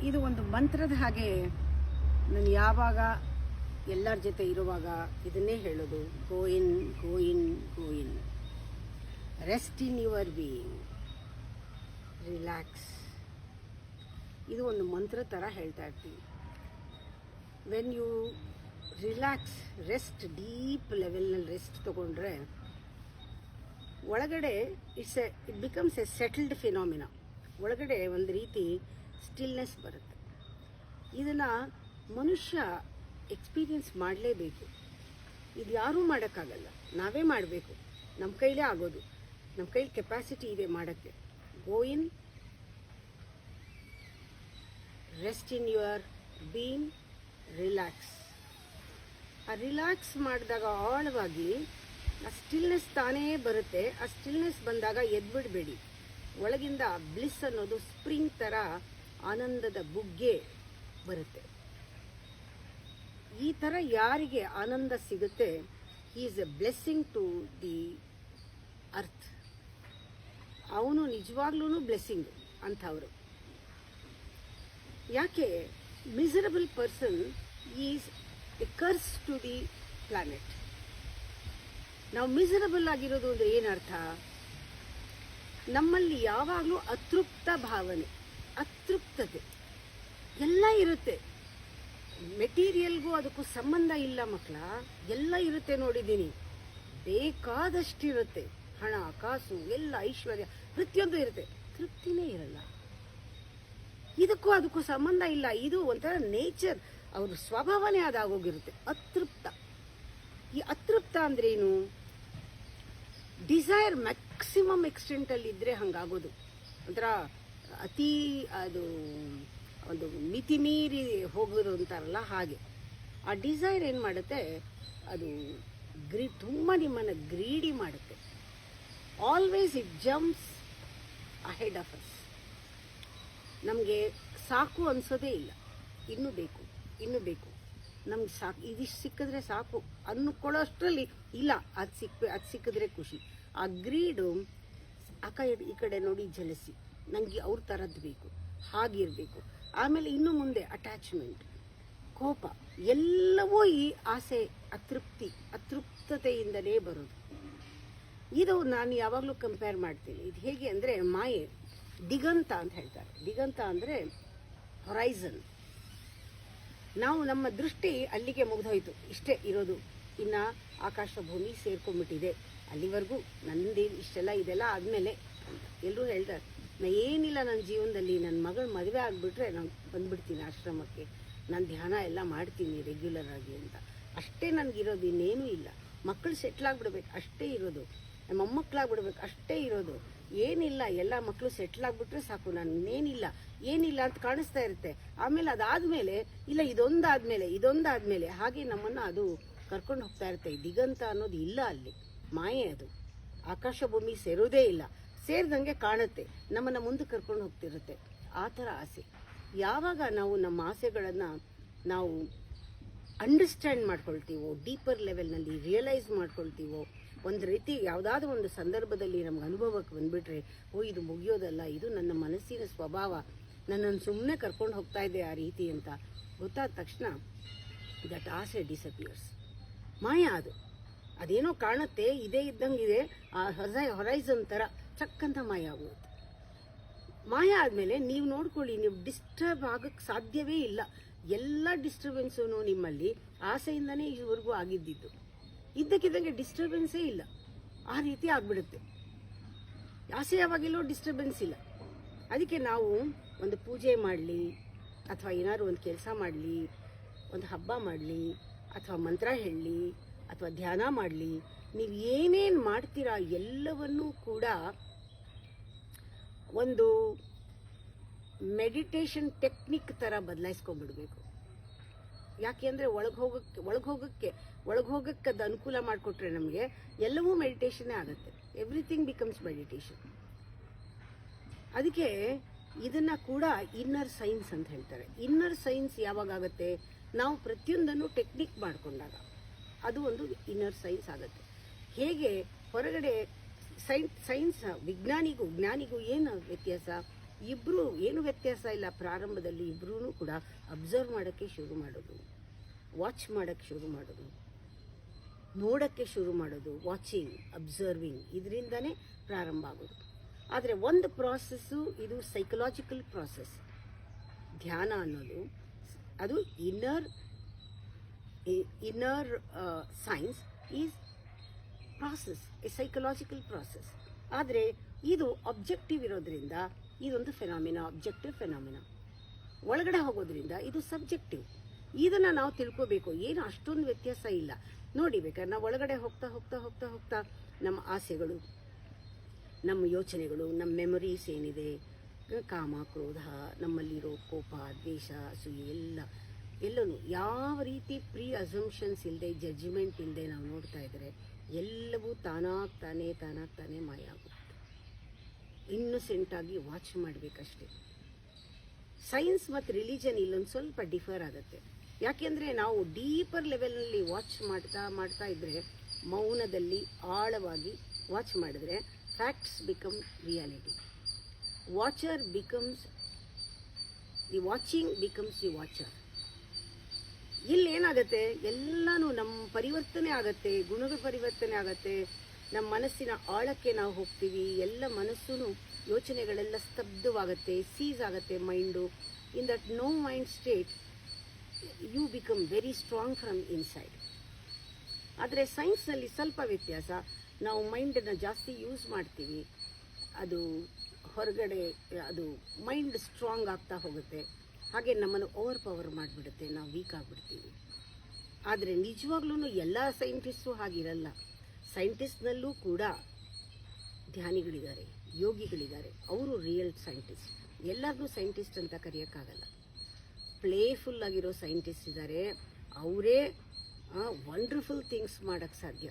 ಇದು ಒಂದು ಮಂತ್ರದ ಹಾಗೆ. ನಾನು ಯಾವಾಗ ಎಲ್ಲರ ಜೊತೆ ಇರುವಾಗ ಇದನ್ನೇ ಹೇಳೋದು, go in go in go in, rest in your being, relax. ಇದು ಒಂದು ಮಂತ್ರ ಥರ ಹೇಳ್ತಾ ಇರ್ತೀವಿ. When you relax, rest, deep ಲೆವೆಲ್ನಲ್ಲಿ ರೆಸ್ಟ್ ತೊಗೊಂಡ್ರೆ ಒಳಗಡೆ it becomes a settled phenomena. ಒಳಗಡೆ ಒಂದು ರೀತಿ ಸ್ಟಿಲ್ನೆಸ್ ಬರುತ್ತೆ. ಇದನ್ನು ಮನುಷ್ಯ ಎಕ್ಸ್ಪೀರಿಯನ್ಸ್ ಮಾಡಲೇಬೇಕು. ಇದು ಯಾರೂ ಮಾಡೋಕ್ಕಾಗಲ್ಲ, ನಾವೇ ಮಾಡಬೇಕು. ನಮ್ಮ ಕೈಲೇ ಆಗೋದು, ನಮ್ಮ ಕೈಲಿ ಕೆಪಾಸಿಟಿ ಇದೆ ಮಾಡೋಕ್ಕೆ. Go in, rest in your being, relax. ಆ ರಿಲ್ಯಾಕ್ಸ್ ಮಾಡಿದಾಗ ಆಳವಾಗಿ ಆ ಸ್ಟಿಲ್ನೆಸ್ ತಾನೇ ಬರುತ್ತೆ. ಆ ಸ್ಟಿಲ್ನೆಸ್ ಬಂದಾಗ ಎದ್ಬಿಡಬೇಡಿ. ಒಳಗಿಂದ ಬ್ಲಿಸ್ ಅನ್ನೋದು ಸ್ಪ್ರಿಂಗ್ ಥರ ಆನಂದದ ಬುಗ್ಗೆ ಬರುತ್ತೆ. ಈ ಥರ ಯಾರಿಗೆ ಆನಂದ ಸಿಗುತ್ತೆ, he is a blessing to the earth. ಅವನು ನಿಜವಾಗ್ಲೂ ಬ್ಲೆಸ್ಸಿಂಗು ಅಂಥವರು. ಯಾಕೆ miserable person is a curse to the planet. ನಾವು ಮಿಸರಬಲ್ ಆಗಿರೋದು ಅಂದರೆ ಏನರ್ಥ? ನಮ್ಮಲ್ಲಿ ಯಾವಾಗಲೂ ಅತೃಪ್ತ ಭಾವನೆ, ಅತೃಪ್ತತೆ ಎಲ್ಲ ಇರುತ್ತೆ. ಮೆಟೀರಿಯಲ್ಗೂ ಅದಕ್ಕೂ ಸಂಬಂಧ ಇಲ್ಲ ಮಕ್ಕಳ, ಎಲ್ಲ ಇರುತ್ತೆ. ನೋಡಿದ್ದೀನಿ, ಬೇಕಾದಷ್ಟಿರುತ್ತೆ. ಹಣ, ಕಾಸು, ಎಲ್ಲ ಐಶ್ವರ್ಯ, ಪ್ರತಿಯೊಂದು ಇರುತ್ತೆ. ತೃಪ್ತಿನೇ ಇರಲ್ಲ. ಇದಕ್ಕೂ ಅದಕ್ಕೂ ಸಂಬಂಧ ಇಲ್ಲ. ಇದು ಒಂಥರ ನೇಚರ್, ಅವ್ರ ಸ್ವಭಾವನೆ ಅದಾಗೋಗಿರುತ್ತೆ. ಅತೃಪ್ತ. ಈ ಅತೃಪ್ತ ಅಂದ್ರೇನು? ಡಿಸೈರ್ ಮ್ಯಾಕ್ಸಿಮಮ್ ಎಕ್ಸ್ಟೆಂಟಲ್ಲಿ ಇದ್ದರೆ ಹಂಗಾಗೋದು. ಒಂಥರ ಅತಿ, ಅದು ಒಂದು ಮಿತಿ ಮೀರಿ ಹೋಗೋದು ಅಂತಾರಲ್ಲ ಹಾಗೆ. ಆ ಡಿಸೈರ್ ಏನು ಮಾಡುತ್ತೆ, ಅದು ತುಂಬ ನಿಮ್ಮನ್ನು ಗ್ರೀಡಿ ಮಾಡುತ್ತೆ. Always it jumps ahead of us. ನಮಗೆ ಸಾಕು ಅನ್ಸೋದೇ ಇಲ್ಲ, ಇನ್ನೂ ಬೇಕು, ಇನ್ನೂ ಬೇಕು, ನಮ್ಗೆ ಸಾಕು, ಇದಿಷ್ಟು ಸಿಕ್ಕಿದ್ರೆ ಸಾಕು ಅಂದ್ಕೊಳ್ಳೋಷ್ಟರಲ್ಲಿ ಇಲ್ಲ, ಅದು ಸಿಕ್ಕಿದ್ರೆ ಖುಷಿ. ಆ ಗ್ರೀಡು, ಈ ಕಡೆ ನೋಡಿ ಜಲಸಿ, ನನಗೆ ಅವ್ರ ಥರದ್ದು ಬೇಕು, ಹಾಗಿರಬೇಕು. ಆಮೇಲೆ ಇನ್ನು ಮುಂದೆ ಅಟ್ಯಾಚ್ಮೆಂಟ್, ಕೋಪ, ಎಲ್ಲವೂ ಈ ಆಸೆ, ಅತೃಪ್ತತೆಯಿಂದಲೇ ಬರೋದು. ಇದು ನಾನು ಯಾವಾಗಲೂ ಕಂಪೇರ್ ಮಾಡ್ತೀನಿ. ಇದು ಹೇಗೆ ಅಂದರೆ ಮಾಯೆ, ದಿಗಂತ ಅಂತ ಹೇಳ್ತಾರೆ. ದಿಗಂತ ಅಂದರೆ ಹೊರೈಸನ್. ನಾವು ನಮ್ಮ ದೃಷ್ಟಿ ಅಲ್ಲಿಗೆ ಮುಗಿದೋಯ್ತು, ಇಷ್ಟೇ ಇರೋದು, ಇನ್ನು ಆಕಾಶ ಭೂಮಿ ಸೇರ್ಕೊಂಡ್ಬಿಟ್ಟಿದೆ, ಅಲ್ಲಿವರೆಗೂ ನಂದು ಇಷ್ಟೆಲ್ಲ, ಇದೆಲ್ಲ ಆದಮೇಲೆ ಅಂತ ಎಲ್ಲರೂ ಹೇಳ್ತಾರೆ. ಏನಿಲ್ಲ ನನ್ನ ಜೀವನದಲ್ಲಿ, ನನ್ನ ಮಗಳ ಮದುವೆ ಆಗಿಬಿಟ್ರೆ ನಾನು ಬಂದುಬಿಡ್ತೀನಿ ಆಶ್ರಮಕ್ಕೆ, ನಾನು ಧ್ಯಾನ ಎಲ್ಲ ಮಾಡ್ತೀನಿ ರೆಗ್ಯುಲರ್ ಆಗಿ ಅಂತ. ಅಷ್ಟೇ ನನಗಿರೋದು, ಇನ್ನೇನೂ ಇಲ್ಲ. ಮಕ್ಕಳು ಸೆಟ್ಲಾಗ್ಬಿಡ್ಬೇಕು, ಅಷ್ಟೇ ಇರೋದು. ನಮ್ಮ ಮೊಮ್ಮಕ್ಕಳಾಗ್ಬಿಡ್ಬೇಕು, ಅಷ್ಟೇ ಇರೋದು. ಏನಿಲ್ಲ, ಎಲ್ಲ ಮಕ್ಕಳು ಸೆಟ್ಲಾಗ್ಬಿಟ್ರೆ ಸಾಕು, ನಾನು ಏನಿಲ್ಲ ಅಂತ ಕಾಣಿಸ್ತಾ ಇರುತ್ತೆ. ಆಮೇಲೆ ಅದಾದಮೇಲೆ ಇಲ್ಲ, ಇದೊಂದಾದ್ಮೇಲೆ ಹಾಗೆ ನಮ್ಮನ್ನು ಅದು ಕರ್ಕೊಂಡು ಹೋಗ್ತಾ ಇರುತ್ತೆ. ದಿಗಂತ ಅನ್ನೋದು ಇಲ್ಲ ಅಲ್ಲಿ, ಮಾಯೆ ಅದು. ಆಕಾಶ ಭೂಮಿ ಸೇರೋದೇ ಇಲ್ಲ, ಸೇರಿದಂಗೆ ಕಾಣುತ್ತೆ, ನಮ್ಮನ್ನು ಮುಂದೆ ಕರ್ಕೊಂಡು ಹೋಗ್ತಿರುತ್ತೆ. ಆ ಥರ ಆಸೆ. ಯಾವಾಗ ನಾವು ನಮ್ಮ ಆಸೆಗಳನ್ನು ನಾವು ಅಂಡರ್ಸ್ಟ್ಯಾಂಡ್ ಮಾಡ್ಕೊಳ್ತೀವೋ, ಡೀಪರ್ ಲೆವೆಲ್ನಲ್ಲಿ ರಿಯಲೈಸ್ ಮಾಡ್ಕೊಳ್ತೀವೋ, ಒಂದು ರೀತಿ ಯಾವುದಾದ್ರೂ ಒಂದು ಸಂದರ್ಭದಲ್ಲಿ ನಮ್ಗೆ ಅನುಭವಕ್ಕೆ ಬಂದುಬಿಟ್ರೆ, ಇದು ಮುಗಿಯೋದಲ್ಲ, ಇದು ನನ್ನ ಮನಸ್ಸಿನ ಸ್ವಭಾವ, ನನ್ನನ್ನು ಸುಮ್ಮನೆ ಕರ್ಕೊಂಡು ಹೋಗ್ತಾ ಇದೆ ಆ ರೀತಿ ಅಂತ ಗೊತ್ತಾದ ತಕ್ಷಣ ದಟ್ ಆಸೆ ಡಿಸಪಿಯರ್ಸ್. ಮಾಯ ಅದು. ಅದೇನೋ ಕಾಣುತ್ತೆ, ಇದೇ ಇದ್ದಂಗಿದೆ, ಆ ಹೊರೈಸನ್ ಥರ ಚಕ್ಕಂತ ಮಾಯ ಆಗೋದು. ಮಾಯ ಆದಮೇಲೆ ನೀವು ನೋಡ್ಕೊಳ್ಳಿ, ನೀವು ಡಿಸ್ಟರ್ಬ್ ಆಗೋಕ್ಕೆ ಸಾಧ್ಯವೇ ಇಲ್ಲ. ಎಲ್ಲ ಡಿಸ್ಟರ್ಬೆನ್ಸೂ ನಿಮ್ಮಲ್ಲಿ ಆಸೆಯಿಂದನೇ ಇದುವರೆಗೂ ಆಗಿದ್ದಿದ್ದು. ಇದ್ದಕ್ಕಿದ್ದಂಗೆ ಡಿಸ್ಟರ್ಬೆನ್ಸೇ ಇಲ್ಲ, ಆ ರೀತಿ ಆಗಿಬಿಡುತ್ತೆ. ಆಸೆ ಯಾವಾಗೆಲ್ಲೋ ಡಿಸ್ಟರ್ಬೆನ್ಸ್ ಇಲ್ಲ. ಅದಕ್ಕೆ ನಾವು ಒಂದು ಪೂಜೆ ಮಾಡಲಿ, ಅಥವಾ ಏನಾದ್ರು ಒಂದು ಕೆಲಸ ಮಾಡಲಿ, ಒಂದು ಹಬ್ಬ ಮಾಡಲಿ, ಅಥವಾ ಮಂತ್ರ ಹೇಳಲಿ, ಅಥವಾ ಧ್ಯಾನ ಮಾಡಲಿ, ನೀವು ಏನೇನು ಮಾಡ್ತೀರಾ ಎಲ್ಲವನ್ನೂ ಕೂಡ ಒಂದು ಮೆಡಿಟೇಷನ್ ಟೆಕ್ನಿಕ್ ಥರ ಬದಲಾಯಿಸ್ಕೊಂಡ್ಬಿಡ್ಬೇಕು. ಯಾಕೆ ಅಂದರೆ ಒಳಗೆ ಹೋಗೋಕ್ಕೆ ಅದು ಅನುಕೂಲ ಮಾಡಿಕೊಟ್ರೆ ನಮಗೆ ಎಲ್ಲವೂ ಮೆಡಿಟೇಷನ್ನೇ ಆಗುತ್ತೆ. Everything becomes meditation. ಅದಕ್ಕೆ ಇದನ್ನು ಕೂಡ ಇನ್ನರ್ ಸೈನ್ಸ್ ಅಂತ ಹೇಳ್ತಾರೆ. ಇನ್ನರ್ ಸೈನ್ಸ್ ಯಾವಾಗುತ್ತೆ? ನಾವು ಪ್ರತಿಯೊಂದನ್ನು ಟೆಕ್ನಿಕ್ ಮಾಡಿಕೊಂಡಾಗ ಅದು ಒಂದು ಇನ್ನರ್ ಸೈನ್ಸ್ ಆಗುತ್ತೆ. ಹೇಗೆ ಹೊರಗಡೆ ಸೈನ್ಸ್ ಜ್ಞಾನಿಗೂ ಏನು ವ್ಯತ್ಯಾಸ? ಇಬ್ಬರು ಏನು ವ್ಯತ್ಯಾಸ ಇಲ್ಲ. ಪ್ರಾರಂಭದಲ್ಲಿ ಇಬ್ಬರೂ ಕೂಡ ಅಬ್ಸರ್ವ್ ಮಾಡೋಕ್ಕೆ ಶುರು ಮಾಡೋದು, ವಾಚ್ ಮಾಡೋಕ್ಕೆ ಶುರು ಮಾಡೋದು, ನೋಡೋಕ್ಕೆ ಶುರು ಮಾಡೋದು, ವಾಚಿಂಗ್, ಅಬ್ಸರ್ವಿಂಗ್, ಇದರಿಂದನೇ ಪ್ರಾರಂಭ ಆಗೋದು. ಆದರೆ ಒಂದು ಪ್ರಾಸೆಸ್ಸು, ಇದು ಸೈಕಲಾಜಿಕಲ್ ಪ್ರಾಸೆಸ್. ಧ್ಯಾನ ಅನ್ನೋದು ಅದು inner science is process, A psychological process. ಆದರೆ ಇದು ಅಬ್ಜೆಕ್ಟಿವ್ ಇರೋದ್ರಿಂದ ಇದೊಂದು ಫೆನಾಮಿನಾ, ಅಬ್ಜೆಕ್ಟಿವ್ ಫೆನಾಮಿನಾ. ಒಳಗಡೆ ಹೋಗೋದ್ರಿಂದ ಇದು ಸಬ್ಜೆಕ್ಟಿವ್. ಇದನ್ನು ನಾವು ತಿಳ್ಕೋಬೇಕು. ಏನು ಅಷ್ಟೊಂದು ವ್ಯತ್ಯಾಸ ಇಲ್ಲ ನೋಡಿ. ಬೇಕಾದ್ರೆ ನಾವು ಒಳಗಡೆ ಹೋಗ್ತಾ ಹೋಗ್ತಾ ಹೋಗ್ತಾ ಹೋಗ್ತಾ ನಮ್ಮ ಆಸೆಗಳು, ನಮ್ಮ ಯೋಚನೆಗಳು, ನಮ್ಮ ಮೆಮೊರೀಸ್ ಏನಿದೆ, ಕಾಮ, ಕ್ರೋಧ, ನಮ್ಮಲ್ಲಿರೋ ಕೋಪ, ದ್ವೇಷ, ಅಸೂಯೆ ಎಲ್ಲನೂ ಯಾವ ರೀತಿ ಪ್ರೀ ಅಸಂಪ್ಷನ್ಸ್ ಇಲ್ಲದೆ, ಜಡ್ಜ್ಮೆಂಟ್ ಇಲ್ಲದೆ ನಾವು ನೋಡ್ತಾ ಇದ್ದರೆ ಎಲ್ಲವೂ ತಾನಾಗ್ತಾನೆ ಮಾಯ ಆಗುತ್ತೆ. ಇನ್ನೊಸೆಂಟಾಗಿ ವಾಚ್ ಮಾಡಬೇಕಷ್ಟೇ. ಸೈನ್ಸ್ ಮತ್ತು ರಿಲಿಜನ್ ಇಲ್ಲೊಂದು ಸ್ವಲ್ಪ ಡಿಫರ್ ಆಗುತ್ತೆ. ಯಾಕೆಂದರೆ ನಾವು ಡೀಪರ್ ಲೆವೆಲ್ನಲ್ಲಿ ವಾಚ್ ಮಾಡ್ತಾ ಇದ್ದರೆ, ಮೌನದಲ್ಲಿ ಆಳವಾಗಿ ವಾಚ್ ಮಾಡಿದ್ರೆ facts become reality. Watcher becomes the watching becomes the watcher. ಇಲ್ಲಿ ಏನಾಗುತ್ತೆ, ಎಲ್ಲನೂ ನಮ್ಮ ಪರಿವರ್ತನೆ ಆಗತ್ತೆ, ಗುಣಗಳ ಪರಿವರ್ತನೆ ಆಗತ್ತೆ. ನಮ್ಮ ಮನಸ್ಸಿನ ಆಳಕ್ಕೆ ನಾವು ಹೋಗ್ತೀವಿ. ಎಲ್ಲ ಮನಸ್ಸು, ಯೋಚನೆಗಳೆಲ್ಲ ಸ್ತಬ್ಧವಾಗುತ್ತೆ, ಸೀಸ್ ಆಗುತ್ತೆ mind. In that no mind state you become very strong from inside. ಆದರೆ ಸೈನ್ಸ್ನಲ್ಲಿ ಸ್ವಲ್ಪ ವ್ಯತ್ಯಾಸ. ನಾವು ಮೈಂಡನ್ನು ಜಾಸ್ತಿ ಯೂಸ್ ಮಾಡ್ತೀವಿ, ಅದು ಹೊರಗಡೆ, ಅದು ಮೈಂಡ್ ಸ್ಟ್ರಾಂಗ್ ಆಗ್ತಾ ಹೋಗುತ್ತೆ. ಹಾಗೆ ನಮ್ಮನ್ನು ಓವರ್ ಪವರ್ ಮಾಡಿಬಿಡುತ್ತೆ, ನಾವು ವೀಕ್ ಆಗಿಬಿಡ್ತೀವಿ. ಆದರೆ ನಿಜವಾಗ್ಲೂ ಎಲ್ಲ ಸೈಂಟಿಸ್ಟು ಹಾಗಿರಲ್ಲ. ಸೈಂಟಿಸ್ಟ್ನಲ್ಲೂ ಕೂಡ ಧ್ಯಾನಿಗಳಿದ್ದಾರೆ, ಯೋಗಿಗಳಿದ್ದಾರೆ, ಅವರು ರಿಯಲ್ ಸೈಂಟಿಸ್ಟ್. ಎಲ್ಲರನ್ನೂ ಸೈಂಟಿಸ್ಟ್ ಅಂತ ಕರೆಯೋಕ್ಕಾಗಲ್ಲ. ಪ್ಲೇಫುಲ್ ಆಗಿರೋ ಸೈಂಟಿಸ್ಟ್ ಇದ್ದಾರೆ, ಅವರೇ ವಂಡರ್ಫುಲ್ ಥಿಂಗ್ಸ್ ಮಾಡೋಕ್ಕೆ ಸಾಧ್ಯ.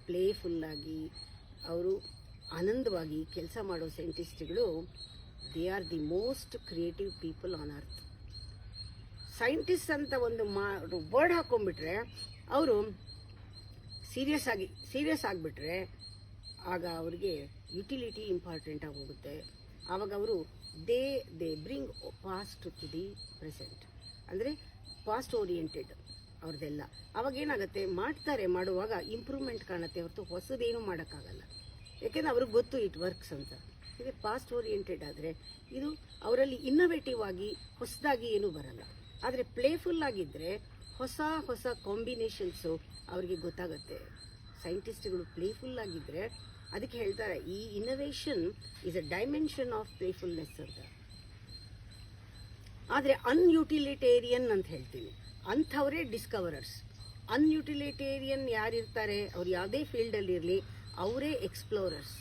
ಪ್ಲೇಫುಲ್ಲಾಗಿ ಅವರು ಆನಂದವಾಗಿ ಕೆಲಸ ಮಾಡೋ ಸೈಂಟಿಸ್ಟ್ಗಳು, they are the most creative people on earth. Scientist ಅಂತ ಒಂದು ವರ್ಡ್ ಹಾಕೊಂಡ್ಬಿಟ್ರೆ, ಅವರು ಸೀರಿಯಸ್ ಆಗಿಬಿಟ್ರೆ ಆಗ ಅವ್ರಿಗೆ ಯುಟಿಲಿಟಿ ಇಂಪಾರ್ಟೆಂಟ್ ಆಗಿ ಹೋಗುತ್ತೆ. ಆವಾಗ ಅವರು they bring past to the present, ಅಂದರೆ ಪಾಸ್ಟ್ ಓರಿಯೆಂಟೆಡ್ ಅವ್ರದ್ದೆಲ್ಲ. ಅವಾಗ ಏನಾಗುತ್ತೆ, ಮಾಡುವಾಗ ಇಂಪ್ರೂವ್ಮೆಂಟ್ ಕಾಣುತ್ತೆ ಹೊರತು ಹೊಸದೇನೂ ಮಾಡೋಕ್ಕಾಗಲ್ಲ. ಯಾಕೆಂದರೆ ಅವ್ರಿಗೆ ಗೊತ್ತು ಇಟ್ ವರ್ಕ್ಸ್ ಅಂತ. ಇದು ಪಾಸ್ಟ್ ಓರಿಯೆಂಟೆಡ್ ಆದರೆ ಇದು ಅವರಲ್ಲಿ ಇನ್ನೋವೇಟಿವ್ ಆಗಿ ಹೊಸದಾಗಿ ಏನೂ ಬರಲ್ಲ. ಆದರೆ ಪ್ಲೇಫುಲ್ ಆಗಿದ್ದರೆ ಹೊಸ ಕಾಂಬಿನೇಷನ್ಸು ಅವರಿಗೆ ಗೊತ್ತಾಗುತ್ತೆ. ಸೈಂಟಿಸ್ಟ್ಗಳು ಪ್ಲೇಫುಲ್ ಆಗಿದ್ದರೆ ಅದಕ್ಕೆ ಹೇಳ್ತಾರೆ, ಈ innovation is a dimension of playfulness ಅಂತ. ಆದರೆ ಅನ್ಯುಟಿಲಿಟೇರಿಯನ್ ಅಂತ ಹೇಳ್ತೀನಿ, ಅಂಥವರೇ ಡಿಸ್ಕವರರ್ಸ್. ಅನ್ಯುಟಿಲಿಟೇರಿಯನ್ ಯಾರಿರ್ತಾರೆ, ಅವ್ರು ಯಾವುದೇ ಫೀಲ್ಡಲ್ಲಿರಲಿ, ಅವರೇ ಎಕ್ಸ್ಪ್ಲೋರರ್ಸ್.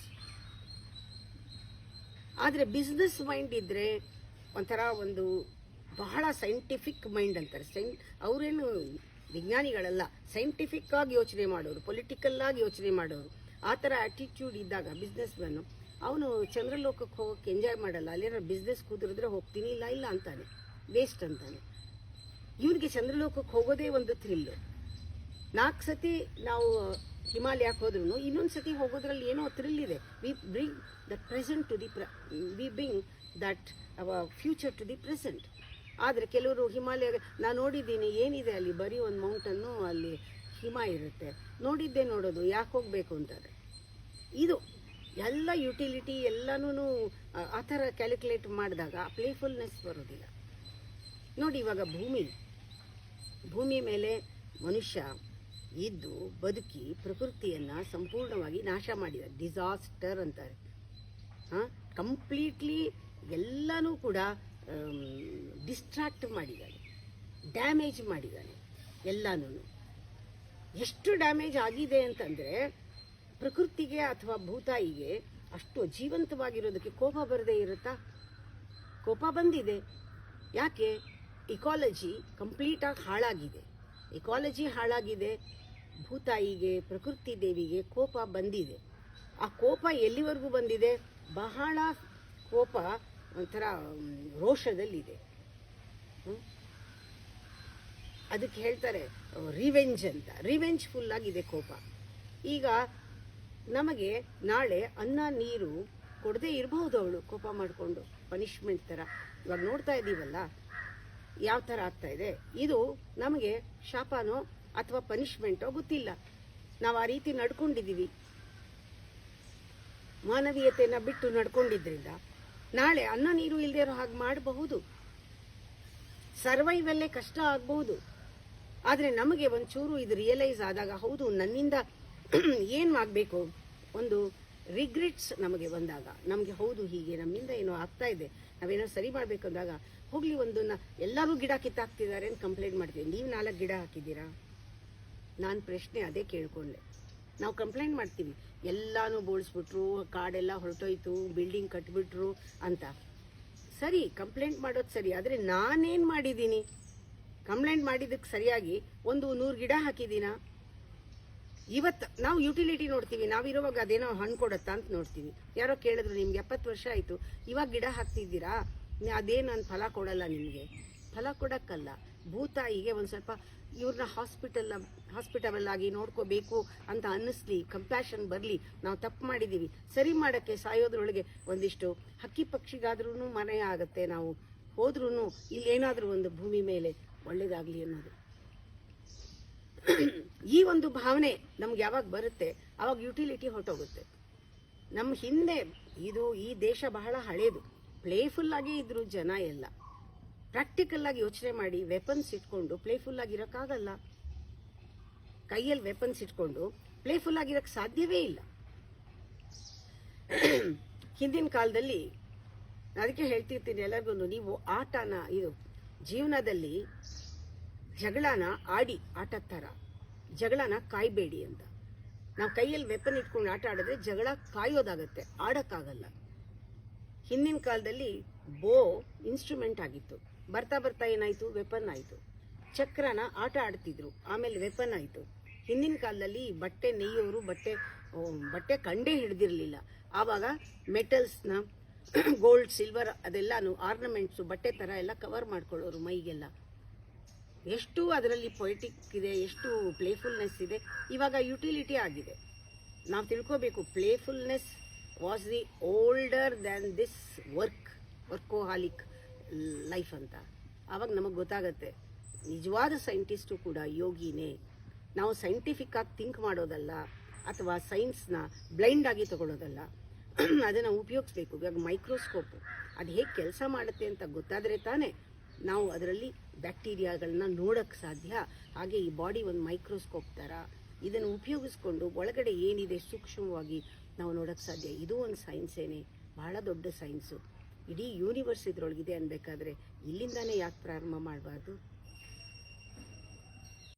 ಆದರೆ ಬಿಸ್ನೆಸ್ ಮೈಂಡ್ ಇದ್ದರೆ ಒಂಥರ ಒಂದು ಬಹಳ ಸೈಂಟಿಫಿಕ್ ಮೈಂಡ್ ಅಂತಾರೆ. ಅವರೇನು ವಿಜ್ಞಾನಿಗಳಲ್ಲ, ಸೈಂಟಿಫಿಕ್ ಆಗಿ ಯೋಚನೆ ಮಾಡೋರು, ಪೊಲಿಟಿಕಲ್ ಆಗಿ ಯೋಚನೆ ಮಾಡೋರು. ಆ ಥರ ಆ್ಯಟಿಟ್ಯೂಡ್ ಇದ್ದಾಗ ಬಿಸ್ನೆಸ್ ಮ್ಯಾನು, ಅವನು ಚಂದ್ರಲೋಕಕ್ಕೆ ಹೋಗೋಕ್ಕೆ ಎಂಜಾಯ್ ಮಾಡಲ್ಲ. ಅಲ್ಲೇನೋ ಬಿಸ್ನೆಸ್ ಕೂತಿರಿದ್ರೆ ಹೋಗ್ತೀನಿ, ಇಲ್ಲ ಅಂತಾನೆ, ವೇಸ್ಟ್ ಅಂತಾನೆ. ಇವನಿಗೆ ಚಂದ್ರಲೋಕಕ್ಕೆ ಹೋಗೋದೇ ಒಂದು ಥ್ರಿಲ್ಲು. 4 ಸತಿ ನಾವು ಹಿಮಾಲಯಕ್ಕೆ ಹೋದ್ರೂ ಇನ್ನೊಂದು ಸತಿ ಹೋಗೋದ್ರಲ್ಲಿ ಏನೋ ಥ್ರಿಲ್ ಇದೆ. We bring that present to the we bring that our future to the present. ಆದರೆ ಕೆಲವರು ಹಿಮಾಲಯ, ನಾನು ನೋಡಿದ್ದೀನಿ, ಏನಿದೆ ಅಲ್ಲಿ, ಬರೀ ಒಂದು ಮೌಂಟನ್ನು, ಅಲ್ಲಿ ಹಿಮ ಇರುತ್ತೆ, ನೋಡೋದು, ಯಾಕೆ ಹೋಗಬೇಕು ಅಂತಾರೆ. ಇದು ಎಲ್ಲ ಯುಟಿಲಿಟಿ ಎಲ್ಲನೂ ಆ ಥರ ಕ್ಯಾಲ್ಕುಲೇಟ್ ಮಾಡಿದಾಗ ಪ್ಲೇಫುಲ್ನೆಸ್ ಬರೋದಿಲ್ಲ. ನೋಡಿ, ಇವಾಗ ಭೂಮಿ ಮೇಲೆ ಮನುಷ್ಯ ಇದ್ದು ಬದುಕಿ ಪ್ರಕೃತಿಯನ್ನು ಸಂಪೂರ್ಣವಾಗಿ ನಾಶ ಮಾಡಿದ್ದಾರೆ. ಡಿಸಾಸ್ಟರ್ ಅಂತಾರೆ. ಕಂಪ್ಲೀಟ್ಲಿ ಎಲ್ಲನೂ ಕೂಡ ಡಿಸ್ಟ್ರಾಕ್ಟ್ ಮಾಡಿದ್ದಾನೆ, ಡ್ಯಾಮೇಜ್ ಮಾಡಿದ್ದಾನೆ ಎಲ್ಲನೂ. ಎಷ್ಟು ಡ್ಯಾಮೇಜ್ ಆಗಿದೆ ಅಂತಂದರೆ, ಪ್ರಕೃತಿಗೆ ಅಥವಾ ಭೂತಾಯಿಗೆ ಅಷ್ಟು ಜೀವಂತವಾಗಿರೋದಕ್ಕೆ ಕೋಪ ಬರದೇ ಇರುತ್ತಾ? ಕೋಪ ಬಂದಿದೆ. ಯಾಕೆ? ಇಕಾಲಜಿ ಕಂಪ್ಲೀಟಾಗಿ ಹಾಳಾಗಿದೆ. ಇಕಾಲಜಿ ಹಾಳಾಗಿದೆ, ಭೂತಾಯಿಗೆ, ಪ್ರಕೃತಿ ದೇವಿಗೆ ಕೋಪ ಬಂದಿದೆ. ಆ ಕೋಪ ಎಲ್ಲಿವರೆಗೂ ಬಂದಿದೆ? ಬಹಳ ಕೋಪ ಒಂಥರ ರೋಷದಲ್ಲಿದೆ. ಅದಕ್ಕೆ ಹೇಳ್ತಾರೆ ರಿವೆಂಜ್ ಅಂತ. ರಿವೆಂಜ್ಫುಲ್ ಆಗಿದೆ ಕೋಪ. ಈಗ ನಮಗೆ ನಾಳೆ ಅನ್ನ ನೀರು ಕೊಡದೇ ಇರಬಹುದು ಅವಳು ಕೋಪ ಮಾಡಿಕೊಂಡು. ಪನಿಷ್ಮೆಂಟ್ ಥರ ಇವಾಗ ನೋಡ್ತಾ ಇದ್ದೀವಲ್ಲ ಯಾವ ಥರ ಆಗ್ತಾ ಇದೆ. ಇದು ನಮಗೆ ಶಾಪನೋ ಅಥವಾ ಪನಿಷ್ಮೆಂಟೋ ಗೊತ್ತಿಲ್ಲ. ನಾವು ಆ ರೀತಿ ನಡ್ಕೊಂಡಿದ್ದೀವಿ. ಮಾನವೀಯತೆಯನ್ನು ಬಿಟ್ಟು ನಡ್ಕೊಂಡಿದ್ರಿಂದ ನಾಳೆ ಅನ್ನ ನೀರು ಇಲ್ಲದೆ ಇರೋ ಹಾಗೆ ಮಾಡಬಹುದು. ಸರ್ವೈವಲ್ಲೇ ಕಷ್ಟ ಆಗಬಹುದು. ಆದರೆ ನಮಗೆ ಒಂಚೂರು ಇದು ರಿಯಲೈಸ್ ಆದಾಗ, ಹೌದು ನನ್ನಿಂದ ಏನು ಆಗಬೇಕು, ಒಂದು ರಿಗ್ರೆಟ್ಸ್ ನಮಗೆ ಬಂದಾಗ, ನಮಗೆ ಹೌದು ಹೀಗೆ ನಮ್ಮಿಂದ ಏನೋ ಆಗ್ತಾ ಇದೆ, ನಾವೇನೋ ಸರಿ ಮಾಡಬೇಕು ಅಂದಾಗ, ಹೋಗ್ಲಿ ಒಂದನ್ನ ಎಲ್ಲರೂ ಗಿಡ ಕಿತ್ತಾಕ್ತಿದ್ದಾರೆ ಅಂತ ಕಂಪ್ಲೇಂಟ್ ಮಾಡ್ತೀವಿ. ನೀವು 4 ಗಿಡ ಹಾಕಿದ್ದೀರಾ? ನಾನು ಪ್ರಶ್ನೆ ಅದೇ ಕೇಳ್ಕೊಂಡೆ. ನಾವು ಕಂಪ್ಲೇಂಟ್ ಮಾಡ್ತೀವಿ, ಎಲ್ಲಾನು ಬೋಳಿಸ್ಬಿಟ್ರು, ಕಾಡೆಲ್ಲ ಹೊರಟೋಯ್ತು, ಬಿಲ್ಡಿಂಗ್ ಕಟ್ಬಿಟ್ರು ಅಂತ. ಸರಿ, ಕಂಪ್ಲೇಂಟ್ ಮಾಡೋದು ಸರಿ, ಆದರೆ ನಾನೇನು ಮಾಡಿದ್ದೀನಿ? ಕಂಪ್ಲೇಂಟ್ ಮಾಡಿದ್ದಕ್ಕೆ ಸರಿಯಾಗಿ 100 ಗಿಡ ಹಾಕಿದ್ದೀನಾ? ಇವತ್ತು ನಾವು ಯುಟಿಲಿಟಿ ನೋಡ್ತೀವಿ. ನಾವಿರುವಾಗ ಅದೇನೋ ಹಣ್ಣು ಕೊಡುತ್ತಾ ಅಂತ ನೋಡ್ತೀವಿ. ಯಾರೋ ಕೇಳಿದ್ರು, ನಿಮ್ಗೆ 70 ವರ್ಷ ಆಯಿತು, ಇವಾಗ ಗಿಡ ಹಾಕ್ತಿದ್ದೀರಾ, ಅದೇನು ನಾನು ಫಲ ಕೊಡಲ್ಲ ನಿಮಗೆ. ಫಲ ಕೊಡೋಕ್ಕಲ್ಲ, ಭೂತಾಯಿಗೆ ಒಂದು ಸ್ವಲ್ಪ ಇವ್ರನ್ನ ಹಾಸ್ಪಿಟಲ್ ಆಗಿ ನೋಡ್ಕೋಬೇಕು ಅಂತ ಅನ್ನಿಸ್ಲಿ, ಕಂಪ್ಯಾಷನ್ ಬರಲಿ. ನಾವು ತಪ್ಪು ಮಾಡಿದ್ದೀವಿ, ಸರಿ ಮಾಡೋಕ್ಕೆ ಸಾಯೋದ್ರೊಳಗೆ ಒಂದಿಷ್ಟು ಹಕ್ಕಿ ಪಕ್ಷಿಗಾದ್ರೂ ಮನೆ ಆಗುತ್ತೆ. ನಾವು ಹೋದ್ರೂ ಇಲ್ಲೇನಾದರೂ ಒಂದು ಭೂಮಿ ಮೇಲೆ ಒಳ್ಳೇದಾಗಲಿ ಅನ್ನೋದು. ಈ ಒಂದು ಭಾವನೆ ನಮ್ಗೆ ಯಾವಾಗ ಬರುತ್ತೆ ಆವಾಗ ಯುಟಿಲಿಟಿ ಹೊರಟೋಗುತ್ತೆ. ನಮ್ಮ ಹಿಂದೆ ಈ ದೇಶ ಬಹಳ ಹಳೇದು. ಪ್ಲೇಫುಲ್ ಆಗಿ ಇದ್ರು ಜನ ಎಲ್ಲ. ಪ್ರಾಕ್ಟಿಕಲ್ ಆಗಿ ಯೋಚನೆ ಮಾಡಿ, ವೆಪನ್ಸ್ ಇಟ್ಕೊಂಡು ಪ್ಲೇಫುಲ್ ಆಗಿರೋಕ್ಕಾಗಲ್ಲ. ಕೈಯಲ್ಲಿ ವೆಪನ್ಸ್ ಇಟ್ಕೊಂಡು ಪ್ಲೇಫುಲ್ ಆಗಿರೋಕ್ಕೆ ಸಾಧ್ಯವೇ ಇಲ್ಲ. ಹಿಂದಿನ ಕಾಲದಲ್ಲಿ ಅದಕ್ಕೆ ಹೇಳ್ತಿರ್ತೀನಿ ಎಲ್ಲರಿಗೂ, ನೀವು ಜೀವನದಲ್ಲಿ ಜಗಳನ ಆಡಿ ಆಟದ ಥರ, ಜಗಳನ ಕಾಯ್ಬೇಡಿ ಅಂತ. ನಾವು ಕೈಯಲ್ಲಿ ವೆಪನ್ ಇಟ್ಕೊಂಡು ಆಟ ಆಡಿದ್ರೆ ಜಗಳ ಕಾಯೋದಾಗತ್ತೆ, ಆಡೋಕ್ಕಾಗಲ್ಲ. ಹಿಂದಿನ ಕಾಲದಲ್ಲಿ ಬೋ ಇನ್ಸ್ಟ್ರೂಮೆಂಟ್ ಆಗಿತ್ತು. ಬರ್ತಾ ಬರ್ತಾ ಏನಾಯಿತು, ವೆಪನ್ ಆಯಿತು. ಚಕ್ರನ ಆಟ ಆಡ್ತಿದ್ರು, ಆಮೇಲೆ ವೆಪನ್ ಆಯಿತು. ಹಿಂದಿನ ಕಾಲದಲ್ಲಿ ಬಟ್ಟೆ ನೇಯೋರು ಬಟ್ಟೆ ಕಂಡೇ ಹಿಡ್ದಿರಲಿಲ್ಲ. ಆವಾಗ ಮೆಟಲ್ಸ್ನ ಗೋಲ್ಡ್, ಸಿಲ್ವರ್ ಅದೆಲ್ಲಾನು ಆರ್ನಮೆಂಟ್ಸು ಬಟ್ಟೆ ಥರ ಎಲ್ಲ ಕವರ್ ಮಾಡ್ಕೊಳ್ಳೋರು ಮೈಗೆಲ್ಲ. ಎಷ್ಟು ಅದರಲ್ಲಿ ಪೊಯಿಟಿಕ್ ಇದೆ, ಎಷ್ಟು ಪ್ಲೇಫುಲ್ನೆಸ್ ಇದೆ. ಇವಾಗ ಯುಟಿಲಿಟಿ ಆಗಿದೆ. ನಾವು ತಿಳ್ಕೋಬೇಕು, playfulness was the older than this workaholic life ಅಂತ. ಆವಾಗ ನಮಗೆ ಗೊತ್ತಾಗತ್ತೆ ನಿಜವಾದ ಸೈಂಟಿಸ್ಟು ಕೂಡ ಯೋಗಿನೇ. ನಾವು ಸೈಂಟಿಫಿಕ್ ಆಗಿ ಥಿಂಕ್ ಮಾಡೋದಲ್ಲ, ಅಥವಾ ಸೈನ್ಸ್ನ ಬ್ಲೈಂಡ್ ಆಗಿ ತಗೊಳ್ಳೋದಲ್ಲ, ಅದನ್ನು ಉಪಯೋಗಿಸ್ಬೇಕು. ಇವಾಗ ಮೈಕ್ರೋಸ್ಕೋಪು ಅದು ಹೇಗೆ ಕೆಲಸ ಮಾಡುತ್ತೆ ಅಂತ ಗೊತ್ತಾದರೆ ತಾನೇ ನಾವು ಅದರಲ್ಲಿ ಬ್ಯಾಕ್ಟೀರಿಯಾಗಳನ್ನ ನೋಡೋಕ್ಕೆ ಸಾಧ್ಯ. ಹಾಗೆ ಈ ಬಾಡಿ ಒಂದು ಮೈಕ್ರೋಸ್ಕೋಪ್ ಥರ, ಇದನ್ನು ಉಪಯೋಗಿಸ್ಕೊಂಡು ಒಳಗಡೆ ಏನಿದೆ ಸೂಕ್ಷ್ಮವಾಗಿ ನಾವು ನೋಡೋಕ್ಕೆ ಸಾಧ್ಯ. ಇದು ಒಂದು ಸೈನ್ಸೇನೆ, ಬಹಳ ದೊಡ್ಡ ಸೈನ್ಸು. ಇಡೀ ಯೂನಿವರ್ಸ್ ಇದರೊಳಗಿದೆ ಅನ್ಬೇಕಾದ್ರೆ ಇಲ್ಲಿಂದಾನೇ ಯಾಕೆ ಪ್ರಾರಂಭ ಮಾಡಬಾರ್ದು?